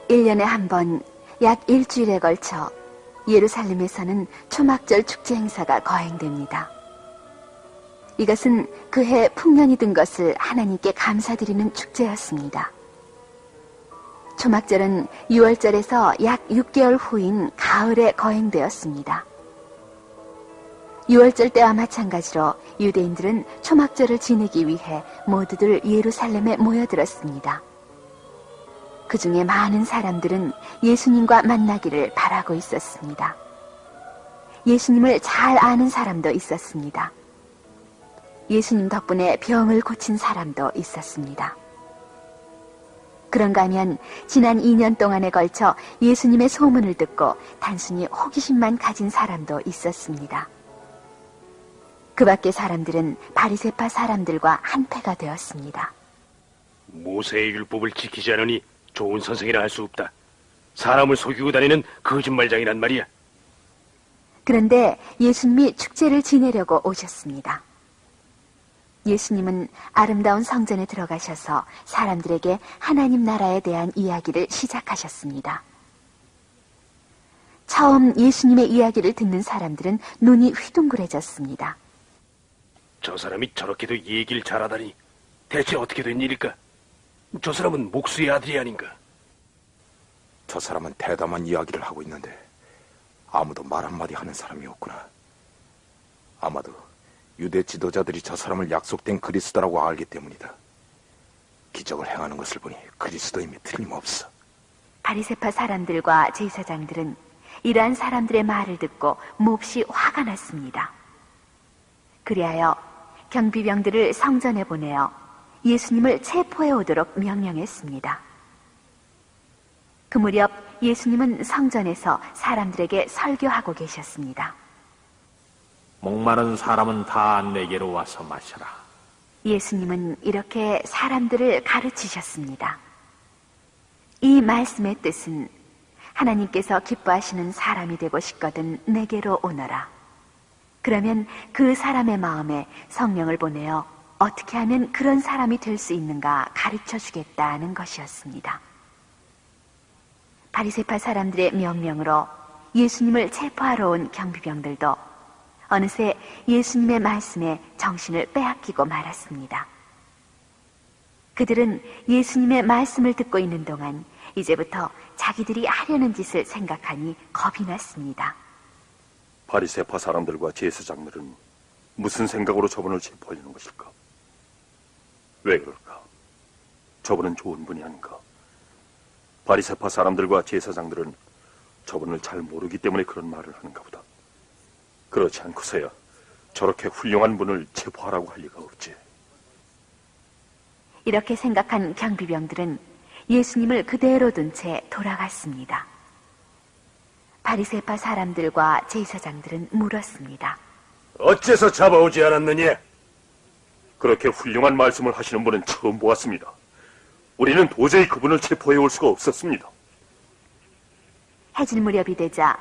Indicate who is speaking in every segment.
Speaker 1: 1년에 한 번 약 일주일에 걸쳐 예루살렘에서는 초막절 축제 행사가 거행됩니다. 이것은 그해 풍년이 든 것을 하나님께 감사드리는 축제였습니다. 초막절은 6월절에서 약 6개월 후인 가을에 거행되었습니다. 6월절 때와 마찬가지로 유대인들은 초막절을 지내기 위해 모두들 예루살렘에 모여들었습니다. 그 중에 많은 사람들은 예수님과 만나기를 바라고 있었습니다. 예수님을 잘 아는 사람도 있었습니다. 예수님 덕분에 병을 고친 사람도 있었습니다. 그런가 하면 지난 2년 동안에 걸쳐 예수님의 소문을 듣고 단순히 호기심만 가진 사람도 있었습니다. 그 밖의 사람들은 바리새파 사람들과 한패가 되었습니다.
Speaker 2: 모세의 율법을 지키지 않으니 좋은 선생이라 할 수 없다. 사람을 속이고 다니는 거짓말장이란 말이야.
Speaker 1: 그런데 예수님이 축제를 지내려고 오셨습니다. 예수님은 아름다운 성전에 들어가셔서 사람들에게 하나님 나라에 대한 이야기를 시작하셨습니다. 처음 예수님의 이야기를 듣는 사람들은 눈이 휘둥그레졌습니다.
Speaker 2: 저 사람이 저렇게도 얘기를 잘하다니 대체 어떻게 된 일일까? 저 사람은 목수의 아들이 아닌가?
Speaker 3: 저 사람은 대담한 이야기를 하고 있는데 아무도 말 한마디 하는 사람이 없구나. 아마도 유대 지도자들이 저 사람을 약속된 그리스도라고 알기 때문이다. 기적을 행하는 것을 보니 그리스도임이 틀림없어.
Speaker 1: 바리새파 사람들과 제사장들은 이러한 사람들의 말을 듣고 몹시 화가 났습니다. 그리하여 경비병들을 성전에 보내어 예수님을 체포해 오도록 명령했습니다. 그 무렵 예수님은 성전에서 사람들에게 설교하고 계셨습니다.
Speaker 4: 목마른 사람은 다 내게로 와서 마셔라.
Speaker 1: 예수님은 이렇게 사람들을 가르치셨습니다. 이 말씀의 뜻은 하나님께서 기뻐하시는 사람이 되고 싶거든 내게로 오너라. 그러면 그 사람의 마음에 성령을 보내어 어떻게 하면 그런 사람이 될 수 있는가 가르쳐 주겠다는 것이었습니다. 바리새파 사람들의 명령으로 예수님을 체포하러 온 경비병들도 어느새 예수님의 말씀에 정신을 빼앗기고 말았습니다. 그들은 예수님의 말씀을 듣고 있는 동안 이제부터 자기들이 하려는 짓을 생각하니 겁이 났습니다.
Speaker 5: 바리새파 사람들과 제사장들은 무슨 생각으로 저분을 체포하려는 것일까? 왜 그럴까? 저분은 좋은 분이 아닌가? 바리새파 사람들과 제사장들은 저분을 잘 모르기 때문에 그런 말을 하는가 보다. 그렇지 않고서야 저렇게 훌륭한 분을 체포하라고 할 리가 없지.
Speaker 1: 이렇게 생각한 경비병들은 예수님을 그대로 둔 채 돌아갔습니다. 바리새파 사람들과 제사장들은 물었습니다.
Speaker 5: 어째서 잡아오지 않았느냐? 그렇게 훌륭한 말씀을 하시는 분은 처음 보았습니다. 우리는 도저히 그분을 체포해 올 수가 없었습니다.
Speaker 1: 해질 무렵이 되자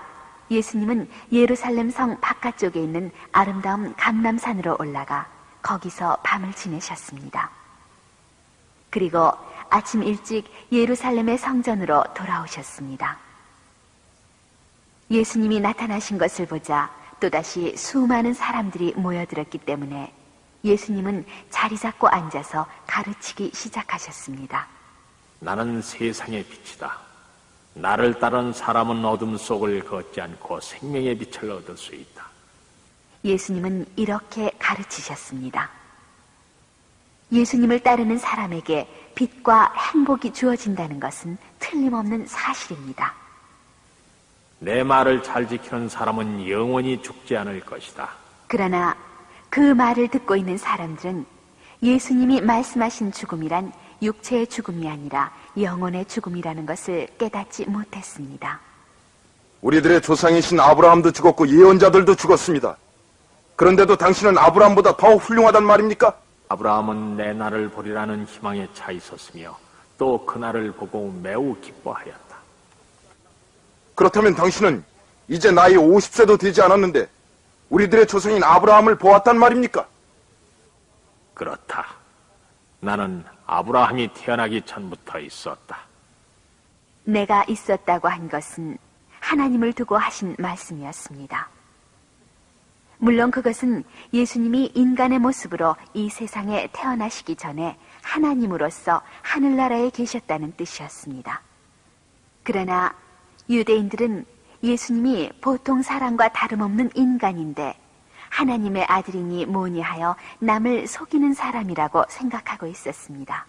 Speaker 1: 예수님은 예루살렘 성 바깥쪽에 있는 아름다운 감람산으로 올라가 거기서 밤을 지내셨습니다. 그리고 아침 일찍 예루살렘의 성전으로 돌아오셨습니다. 예수님이 나타나신 것을 보자 또다시 수많은 사람들이 모여들었기 때문에 예수님은 자리 잡고 앉아서 가르치기 시작하셨습니다.
Speaker 4: 나는 세상의 빛이다. 나를 따른 사람은 어둠 속을 걷지 않고 생명의 빛을 얻을 수 있다.
Speaker 1: 예수님은 이렇게 가르치셨습니다. 예수님을 따르는 사람에게 빛과 행복이 주어진다는 것은 틀림없는 사실입니다.
Speaker 4: 내 말을 잘 지키는 사람은 영원히 죽지 않을 것이다.
Speaker 1: 그러나 그 말을 듣고 있는 사람들은 예수님이 말씀하신 죽음이란 육체의 죽음이 아니라 영혼의 죽음이라는 것을 깨닫지 못했습니다.
Speaker 3: 우리들의 조상이신 아브라함도 죽었고 예언자들도 죽었습니다. 그런데도 당신은 아브라함보다 더 훌륭하단 말입니까?
Speaker 4: 아브라함은 내 날을 보리라는 희망에 차 있었으며 또 그 날을 보고 매우 기뻐하였다.
Speaker 3: 그렇다면 당신은 이제 나이 50세도 되지 않았는데 우리들의 조상인 아브라함을 보았단 말입니까?
Speaker 4: 그렇다. 나는 아브라함이 태어나기 전부터 있었다.
Speaker 1: 내가 있었다고 한 것은 하나님을 두고 하신 말씀이었습니다. 물론 그것은 예수님이 인간의 모습으로 이 세상에 태어나시기 전에 하나님으로서 하늘나라에 계셨다는 뜻이었습니다. 그러나 유대인들은 예수님이 보통 사람과 다름없는 인간인데 하나님의 아들이니 뭐니 하여 남을 속이는 사람이라고 생각하고 있었습니다.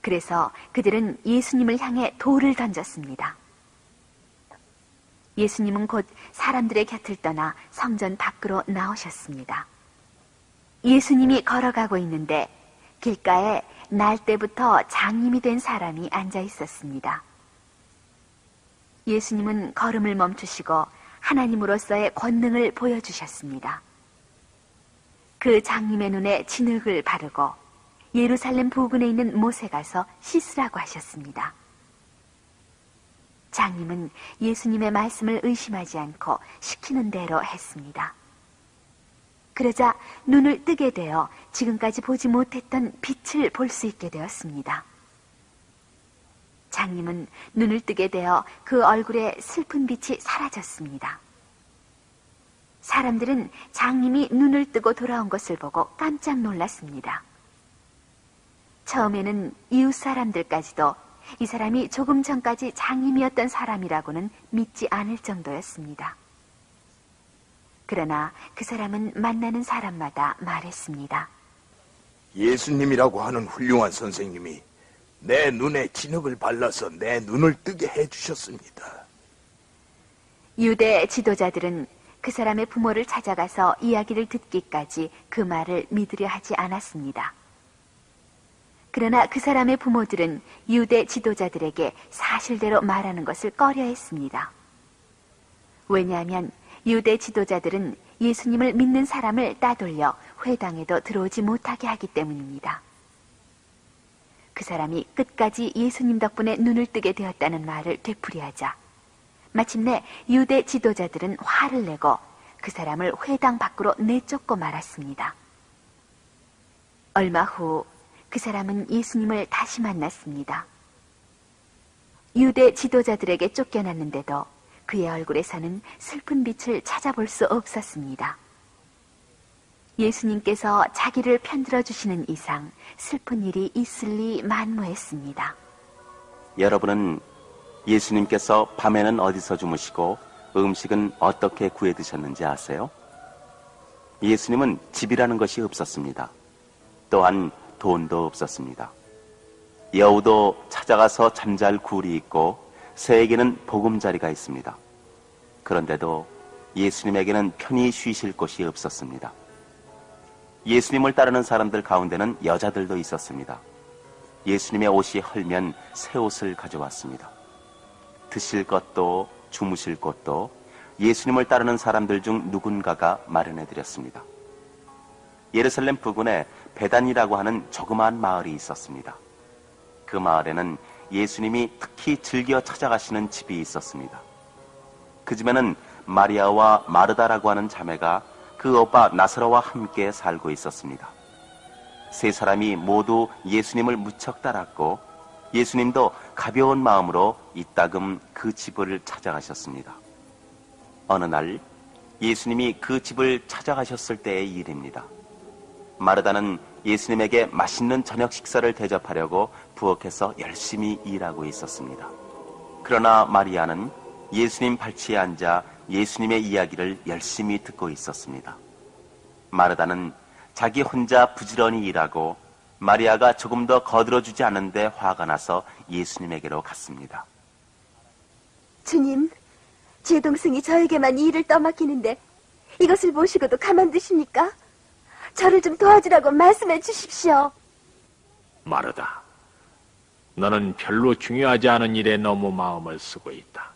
Speaker 1: 그래서 그들은 예수님을 향해 돌을 던졌습니다. 예수님은 곧 사람들의 곁을 떠나 성전 밖으로 나오셨습니다. 예수님이 걸어가고 있는데 길가에 날 때부터 장님이 된 사람이 앉아 있었습니다. 예수님은 걸음을 멈추시고 하나님으로서의 권능을 보여주셨습니다. 그 장님의 눈에 진흙을 바르고 예루살렘 부근에 있는 못에 가서 씻으라고 하셨습니다. 장님은 예수님의 말씀을 의심하지 않고 시키는 대로 했습니다. 그러자 눈을 뜨게 되어 지금까지 보지 못했던 빛을 볼 수 있게 되었습니다. 장님은 눈을 뜨게 되어 그 얼굴에 슬픈 빛이 사라졌습니다. 사람들은 장님이 눈을 뜨고 돌아온 것을 보고 깜짝 놀랐습니다. 처음에는 이웃 사람들까지도 이 사람이 조금 전까지 장님이었던 사람이라고는 믿지 않을 정도였습니다. 그러나 그 사람은 만나는 사람마다 말했습니다.
Speaker 3: 예수님이라고 하는 훌륭한 선생님이 내 눈에 진흙을 발라서 내 눈을 뜨게 해주셨습니다.
Speaker 1: 유대 지도자들은 그 사람의 부모를 찾아가서 이야기를 듣기까지 그 말을 믿으려 하지 않았습니다. 그러나 그 사람의 부모들은 유대 지도자들에게 사실대로 말하는 것을 꺼려했습니다. 왜냐하면 유대 지도자들은 예수님을 믿는 사람을 따돌려 회당에도 들어오지 못하게 하기 때문입니다. 그 사람이 끝까지 예수님 덕분에 눈을 뜨게 되었다는 말을 되풀이하자 마침내 유대 지도자들은 화를 내고 그 사람을 회당 밖으로 내쫓고 말았습니다. 얼마 후 그 사람은 예수님을 다시 만났습니다. 유대 지도자들에게 쫓겨났는데도 그의 얼굴에서는 슬픈 빛을 찾아볼 수 없었습니다. 예수님께서 자기를 편들어 주시는 이상 슬픈 일이 있을 리 만무했습니다.
Speaker 6: 여러분은 예수님께서 밤에는 어디서 주무시고 음식은 어떻게 구해 드셨는지 아세요? 예수님은 집이라는 것이 없었습니다. 또한 돈도 없었습니다. 여우도 찾아가서 잠잘 굴이 있고 새에게는 보금자리가 있습니다. 그런데도 예수님에게는 편히 쉬실 곳이 없었습니다. 예수님을 따르는 사람들 가운데는 여자들도 있었습니다. 예수님의 옷이 헐면 새 옷을 가져왔습니다. 드실 것도 주무실 곳도 예수님을 따르는 사람들 중 누군가가 마련해드렸습니다. 예루살렘 부근에 베단이라고 하는 조그마한 마을이 있었습니다. 그 마을에는 예수님이 특히 즐겨 찾아가시는 집이 있었습니다. 그 집에는 마리아와 마르다라고 하는 자매가 그 오빠 나사로와 함께 살고 있었습니다. 세 사람이 모두 예수님을 무척 따랐고 예수님도 가벼운 마음으로 이따금 그 집을 찾아가셨습니다. 어느 날 예수님이 그 집을 찾아가셨을 때의 일입니다. 마르다는 예수님에게 맛있는 저녁 식사를 대접하려고 부엌에서 열심히 일하고 있었습니다. 그러나 마리아는 예수님 발치에 앉아 예수님의 이야기를 열심히 듣고 있었습니다. 마르다는 자기 혼자 부지런히 일하고 마리아가 조금 더 거들어주지 않는데 화가 나서 예수님에게로 갔습니다.
Speaker 7: 주님, 제 동생이 저에게만 이 일을 떠맡기는데 이것을 보시고도 가만두십니까? 저를 좀 도와주라고 말씀해 주십시오.
Speaker 4: 마르다, 너는 별로 중요하지 않은 일에 너무 마음을 쓰고 있다.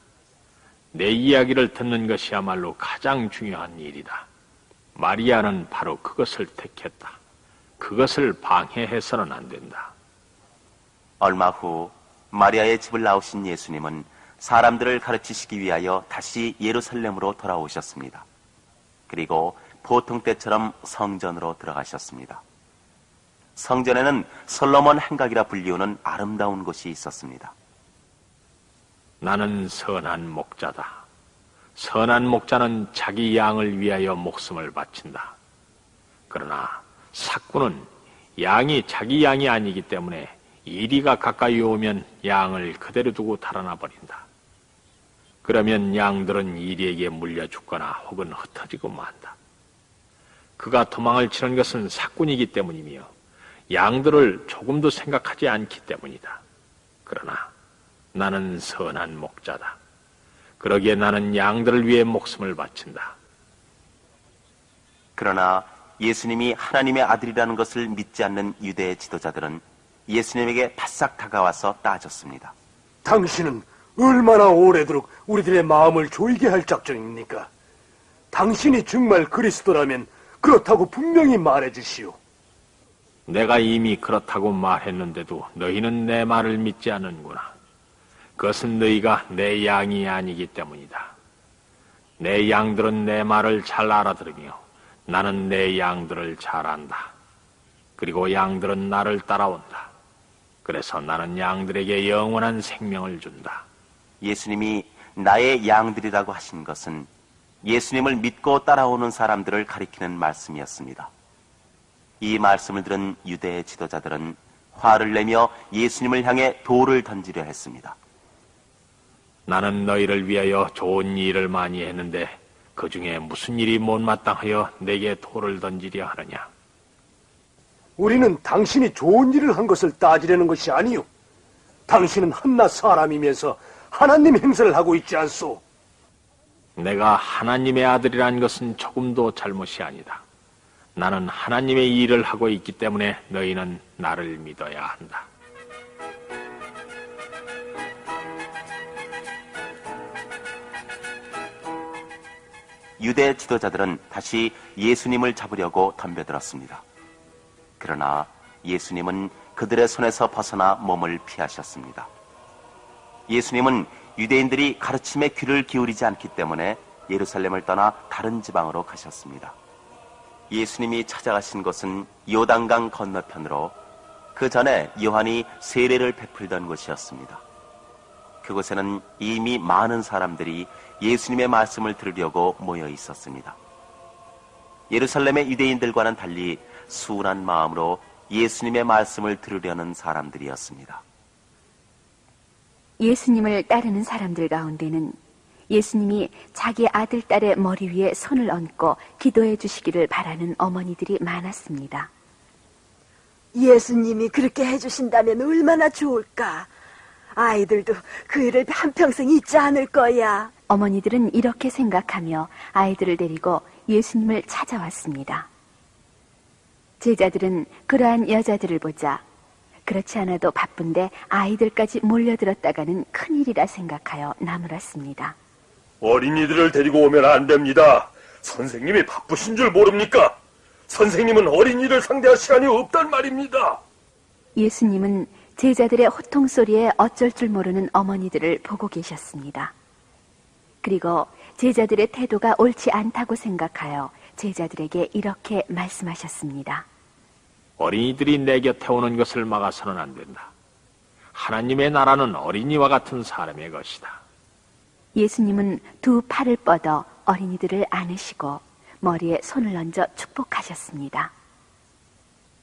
Speaker 4: 내 이야기를 듣는 것이야말로 가장 중요한 일이다. 마리아는 바로 그것을 택했다. 그것을 방해해서는 안 된다.
Speaker 6: 얼마 후 마리아의 집을 나오신 예수님은 사람들을 가르치시기 위하여 다시 예루살렘으로 돌아오셨습니다. 그리고 보통 때처럼 성전으로 들어가셨습니다. 성전에는 솔로몬 행각이라 불리우는 아름다운 곳이 있었습니다.
Speaker 4: 나는 선한 목자다. 선한 목자는 자기 양을 위하여 목숨을 바친다. 그러나 삭구는 양이 자기 양이 아니기 때문에 이리가 가까이 오면 양을 그대로 두고 달아나 버린다. 그러면 양들은 이리에게 물려 죽거나 혹은 흩어지고 만다. 그가 도망을 치는 것은 삭군이기 때문이며 양들을 조금도 생각하지 않기 때문이다. 그러나 나는 선한 목자다. 그러기에 나는 양들을 위해 목숨을 바친다.
Speaker 6: 그러나 예수님이 하나님의 아들이라는 것을 믿지 않는 유대의 지도자들은 예수님에게 바싹 다가와서 따졌습니다.
Speaker 2: 당신은 얼마나 오래도록 우리들의 마음을 조이게 할 작정입니까? 당신이 정말 그리스도라면 그렇다고 분명히 말해주시오.
Speaker 4: 내가 이미 그렇다고 말했는데도 너희는 내 말을 믿지 않는구나. 그것은 너희가 내 양이 아니기 때문이다. 내 양들은 내 말을 잘 알아들으며 나는 내 양들을 잘 안다. 그리고 양들은 나를 따라온다. 그래서 나는 양들에게 영원한 생명을 준다.
Speaker 6: 예수님이 나의 양들이라고 하신 것은 예수님을 믿고 따라오는 사람들을 가리키는 말씀이었습니다. 이 말씀을 들은 유대의 지도자들은 화를 내며 예수님을 향해 돌을 던지려 했습니다.
Speaker 4: 나는 너희를 위하여 좋은 일을 많이 했는데 그 중에 무슨 일이 못마땅하여 내게 돌을 던지려 하느냐?
Speaker 2: 우리는 당신이 좋은 일을 한 것을 따지려는 것이 아니오. 당신은 한낱 사람이면서 하나님 행세를 하고 있지 않소.
Speaker 4: 내가 하나님의 아들이라는 것은 조금도 잘못이 아니다. 나는 하나님의 일을 하고 있기 때문에 너희는 나를 믿어야 한다.
Speaker 6: 유대 지도자들은 다시 예수님을 잡으려고 덤벼들었습니다. 그러나 예수님은 그들의 손에서 벗어나 몸을 피하셨습니다. 예수님은 유대인들이 가르침에 귀를 기울이지 않기 때문에 예루살렘을 떠나 다른 지방으로 가셨습니다. 예수님이 찾아가신 곳은 요단강 건너편으로 그 전에 요한이 세례를 베풀던 곳이었습니다. 그곳에는 이미 많은 사람들이 예수님의 말씀을 들으려고 모여 있었습니다. 예루살렘의 유대인들과는 달리 순한 마음으로 예수님의 말씀을 들으려는 사람들이었습니다.
Speaker 1: 예수님을 따르는 사람들 가운데는 예수님이 자기 아들, 딸의 머리 위에 손을 얹고 기도해 주시기를 바라는 어머니들이 많았습니다.
Speaker 7: 예수님이 그렇게 해주신다면 얼마나 좋을까. 아이들도 그 일을 한평생 잊지 않을 거야.
Speaker 1: 어머니들은 이렇게 생각하며 아이들을 데리고 예수님을 찾아왔습니다. 제자들은 그러한 여자들을 보자 그렇지 않아도 바쁜데 아이들까지 몰려들었다가는 큰일이라 생각하여 나무랐습니다.
Speaker 5: 어린이들을 데리고 오면 안 됩니다. 선생님이 바쁘신 줄 모릅니까? 선생님은 어린이를 상대할 시간이 없단 말입니다.
Speaker 1: 예수님은 제자들의 호통 소리에 어쩔 줄 모르는 어머니들을 보고 계셨습니다. 그리고 제자들의 태도가 옳지 않다고 생각하여 제자들에게 이렇게 말씀하셨습니다.
Speaker 4: 어린이들이 내 곁에 오는 것을 막아서는 안 된다. 하나님의 나라는 어린이와 같은 사람의 것이다.
Speaker 1: 예수님은 두 팔을 뻗어 어린이들을 안으시고 머리에 손을 얹어 축복하셨습니다.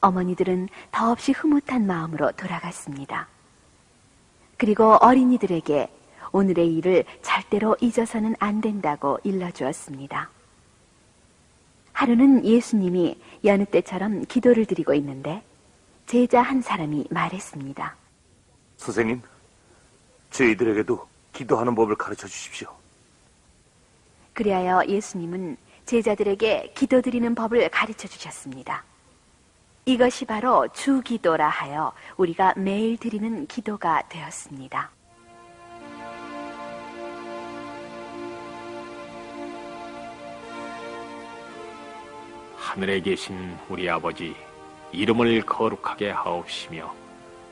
Speaker 1: 어머니들은 더없이 흐뭇한 마음으로 돌아갔습니다. 그리고 어린이들에게 오늘의 일을 절대로 잊어서는 안 된다고 일러주었습니다. 하루는 예수님이 여느 때처럼 기도를 드리고 있는데 제자 한 사람이 말했습니다.
Speaker 8: 선생님, 저희들에게도 기도하는 법을 가르쳐 주십시오.
Speaker 1: 그리하여 예수님은 제자들에게 기도드리는 법을 가르쳐 주셨습니다. 이것이 바로 주기도라 하여 우리가 매일 드리는 기도가 되었습니다.
Speaker 4: 하늘에 계신 우리 아버지, 이름을 거룩하게 하옵시며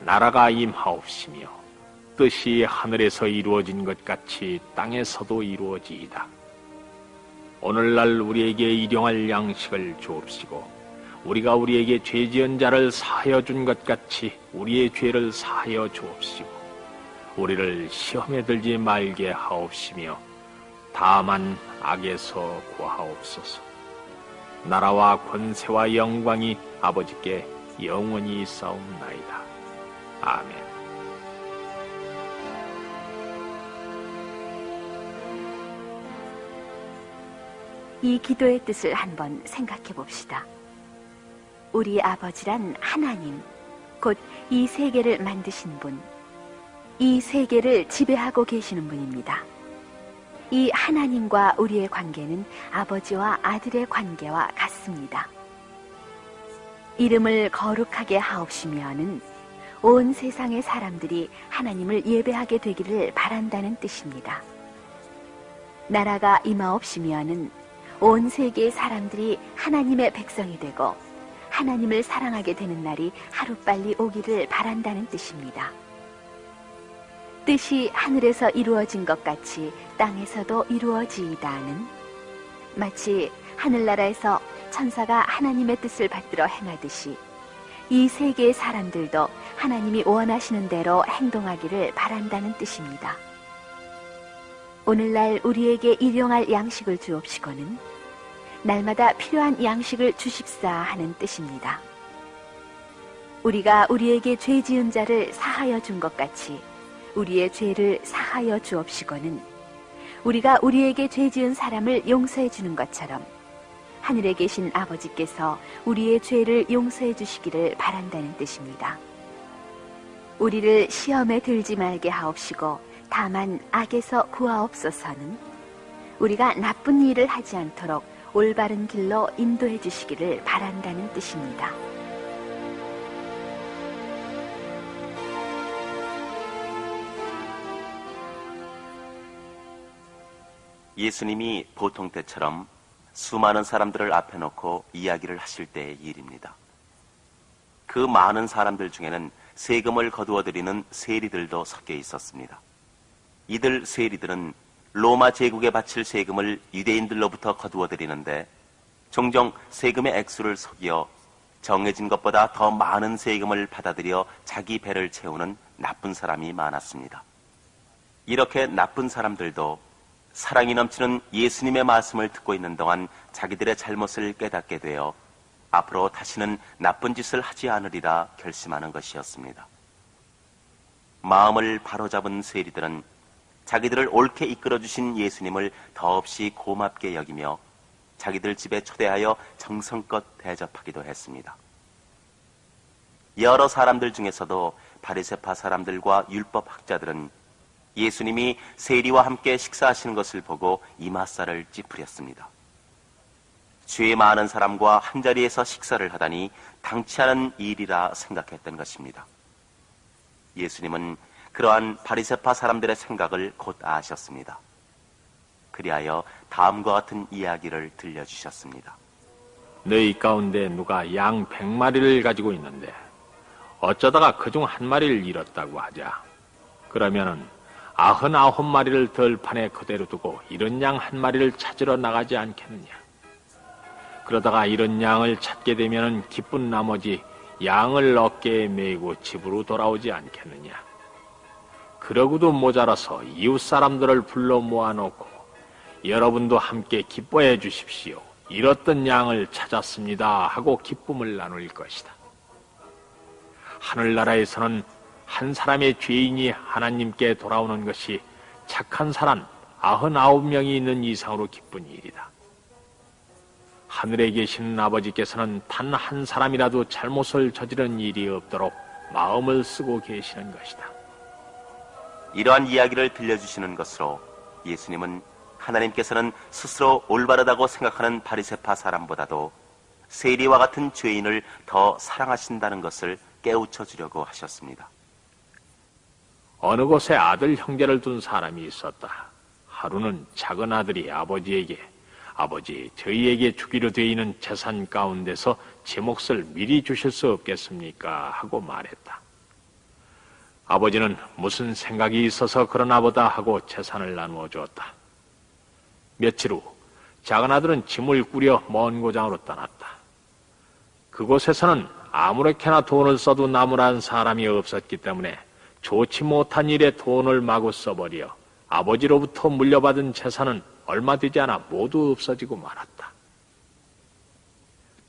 Speaker 4: 나라가 임하옵시며 뜻이 하늘에서 이루어진 것 같이 땅에서도 이루어지이다. 오늘날 우리에게 일용할 양식을 주옵시고 우리가 우리에게 죄 지은 자를 사하여 준 것 같이 우리의 죄를 사하여 주옵시고 우리를 시험에 들지 말게 하옵시며 다만 악에서 구하옵소서. 나라와 권세와 영광이 아버지께 영원히 있사옵나이다. 아멘.
Speaker 1: 이 기도의 뜻을 한번 생각해 봅시다. 우리 아버지란 하나님, 곧 이 세계를 만드신 분, 이 세계를 지배하고 계시는 분입니다. 이 하나님과 우리의 관계는 아버지와 아들의 관계와 같습니다. 이름을 거룩하게 하옵시며는 온 세상의 사람들이 하나님을 예배하게 되기를 바란다는 뜻입니다. 나라가 임하옵시며는 온 세계의 사람들이 하나님의 백성이 되고 하나님을 사랑하게 되는 날이 하루빨리 오기를 바란다는 뜻입니다. 뜻이 하늘에서 이루어진 것 같이 땅에서도 이루어지이다는 마치 하늘나라에서 천사가 하나님의 뜻을 받들어 행하듯이 이 세계의 사람들도 하나님이 원하시는 대로 행동하기를 바란다는 뜻입니다. 오늘날 우리에게 일용할 양식을 주옵시고는 날마다 필요한 양식을 주십사 하는 뜻입니다. 우리가 우리에게 죄 지은 자를 사하여 준 것 같이 우리의 죄를 사하여 주옵시고는 우리가 우리에게 죄 지은 사람을 용서해 주는 것처럼 하늘에 계신 아버지께서 우리의 죄를 용서해 주시기를 바란다는 뜻입니다. 우리를 시험에 들지 말게 하옵시고 다만 악에서 구하옵소서는 우리가 나쁜 일을 하지 않도록 올바른 길로 인도해 주시기를 바란다는 뜻입니다.
Speaker 6: 예수님이 보통 때처럼 수많은 사람들을 앞에 놓고 이야기를 하실 때의 일입니다. 그 많은 사람들 중에는 세금을 거두어 드리는 세리들도 섞여 있었습니다. 이들 세리들은 로마 제국에 바칠 세금을 유대인들로부터 거두어 드리는데 종종 세금의 액수를 속여 정해진 것보다 더 많은 세금을 받아들여 자기 배를 채우는 나쁜 사람이 많았습니다. 이렇게 나쁜 사람들도 사랑이 넘치는 예수님의 말씀을 듣고 있는 동안 자기들의 잘못을 깨닫게 되어 앞으로 다시는 나쁜 짓을 하지 않으리라 결심하는 것이었습니다. 마음을 바로잡은 세리들은 자기들을 옳게 이끌어주신 예수님을 더없이 고맙게 여기며 자기들 집에 초대하여 정성껏 대접하기도 했습니다. 여러 사람들 중에서도 바리새파 사람들과 율법학자들은 예수님이 세리와 함께 식사하시는 것을 보고 이맛살을 찌푸렸습니다. 죄 많은 사람과 한자리에서 식사를 하다니 당치 않은 일이라 생각했던 것입니다. 예수님은 그러한 바리새파 사람들의 생각을 곧 아셨습니다. 그리하여 다음과 같은 이야기를 들려주셨습니다.
Speaker 4: 너희 가운데 누가 양 100마리를 가지고 있는데 어쩌다가 그중 한 마리를 잃었다고 하자. 그러면은 99마리를 들판에 그대로 두고 잃은 양 한 마리를 찾으러 나가지 않겠느냐. 그러다가 잃은 양을 찾게 되면은 기쁜 나머지 양을 어깨에 메고 집으로 돌아오지 않겠느냐. 그러고도 모자라서 이웃 사람들을 불러 모아놓고 여러분도 함께 기뻐해 주십시오. 잃었던 양을 찾았습니다 하고 기쁨을 나눌 것이다. 하늘나라에서는 한 사람의 죄인이 하나님께 돌아오는 것이 착한 사람 99명이 있는 이상으로 기쁜 일이다. 하늘에 계신 아버지께서는 단 한 사람이라도 잘못을 저지른 일이 없도록 마음을 쓰고 계시는 것이다.
Speaker 6: 이러한 이야기를 들려주시는 것으로 예수님은 하나님께서는 스스로 올바르다고 생각하는 바리새파 사람보다도 세리와 같은 죄인을 더 사랑하신다는 것을 깨우쳐 주려고 하셨습니다.
Speaker 4: 어느 곳에 아들 형제를 둔 사람이 있었다. 하루는 작은 아들이 아버지에게 아버지, 저희에게 주기로 되어 있는 재산 가운데서 제 몫을 미리 주실 수 없겠습니까? 하고 말했다. 아버지는 무슨 생각이 있어서 그러나 보다 하고 재산을 나누어 주었다. 며칠 후 작은 아들은 짐을 꾸려 먼 고장으로 떠났다. 그곳에서는 아무렇게나 돈을 써도 나무란 사람이 없었기 때문에 좋지 못한 일에 돈을 마구 써버려 아버지로부터 물려받은 재산은 얼마 되지 않아 모두 없어지고 말았다.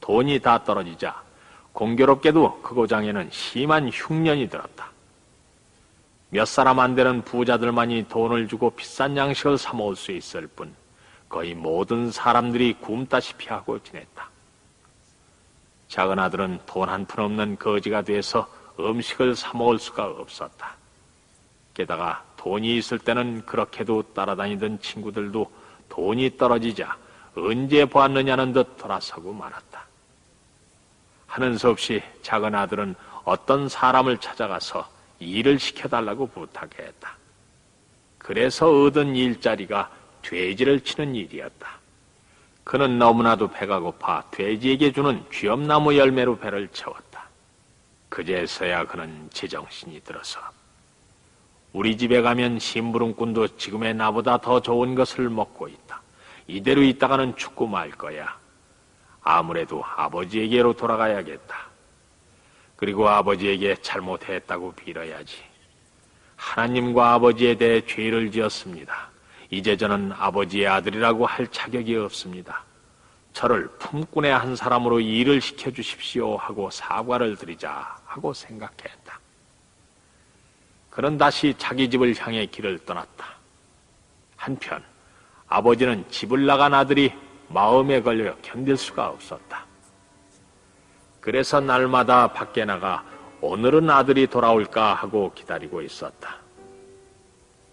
Speaker 4: 돈이 다 떨어지자 공교롭게도 그 고장에는 심한 흉년이 들었다. 몇 사람 안 되는 부자들만이 돈을 주고 비싼 양식을 사 먹을 수 있을 뿐 거의 모든 사람들이 굶다시피 하고 지냈다. 작은 아들은 돈 한 푼 없는 거지가 돼서 음식을 사 먹을 수가 없었다. 게다가 돈이 있을 때는 그렇게도 따라다니던 친구들도 돈이 떨어지자 언제 보았느냐는 듯 돌아서고 말았다. 하는 수 없이 작은 아들은 어떤 사람을 찾아가서 일을 시켜달라고 부탁했다. 그래서 얻은 일자리가 돼지를 치는 일이었다. 그는 너무나도 배가 고파 돼지에게 주는 쥐엄나무 열매로 배를 채웠다. 그제서야 그는 제정신이 들어서 우리 집에 가면 심부름꾼도 지금의 나보다 더 좋은 것을 먹고 있다. 이대로 있다가는 죽고 말 거야. 아무래도 아버지에게로 돌아가야겠다. 그리고 아버지에게 잘못했다고 빌어야지. 하나님과 아버지에 대해 죄를 지었습니다. 이제 저는 아버지의 아들이라고 할 자격이 없습니다. 저를 품꾼의 한 사람으로 일을 시켜주십시오 하고 사과를 드리자 하고 생각했다. 그는 다시 자기 집을 향해 길을 떠났다. 한편 아버지는 집을 나간 아들이 마음에 걸려 견딜 수가 없었다. 그래서 날마다 밖에 나가 오늘은 아들이 돌아올까 하고 기다리고 있었다.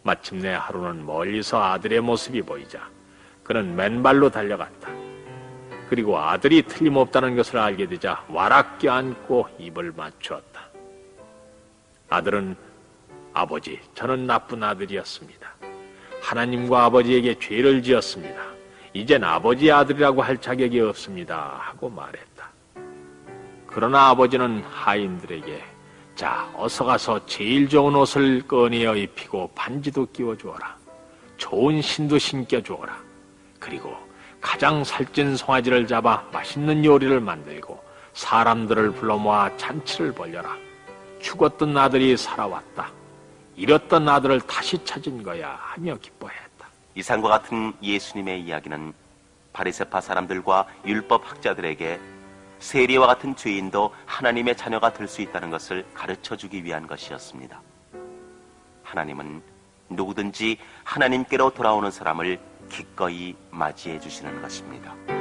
Speaker 4: 마침내 하루는 멀리서 아들의 모습이 보이자 그는 맨발로 달려갔다. 그리고 아들이 틀림없다는 것을 알게 되자 와락 껴안고 입을 맞추었다. 아들은 아버지, 저는 나쁜 아들이었습니다. 하나님과 아버지에게 죄를 지었습니다. 이젠 아버지의 아들이라고 할 자격이 없습니다 하고 말했다. 그러나 아버지는 하인들에게 자, 어서 가서 제일 좋은 옷을 꺼내어 입히고 반지도 끼워주어라. 좋은 신도 신겨주어라. 그리고 가장 살찐 송아지를 잡아 맛있는 요리를 만들고 사람들을 불러 모아 잔치를 벌여라. 죽었던 아들이 살아왔다. 잃었던 아들을 다시 찾은 거야 하며 기뻐했다.
Speaker 6: 이상과 같은 예수님의 이야기는 바리새파 사람들과 율법 학자들에게 세리와 같은 죄인도 하나님의 자녀가 될 수 있다는 것을 가르쳐주기 위한 것이었습니다. 하나님은 누구든지 하나님께로 돌아오는 사람을 기꺼이 맞이해 주시는 것입니다.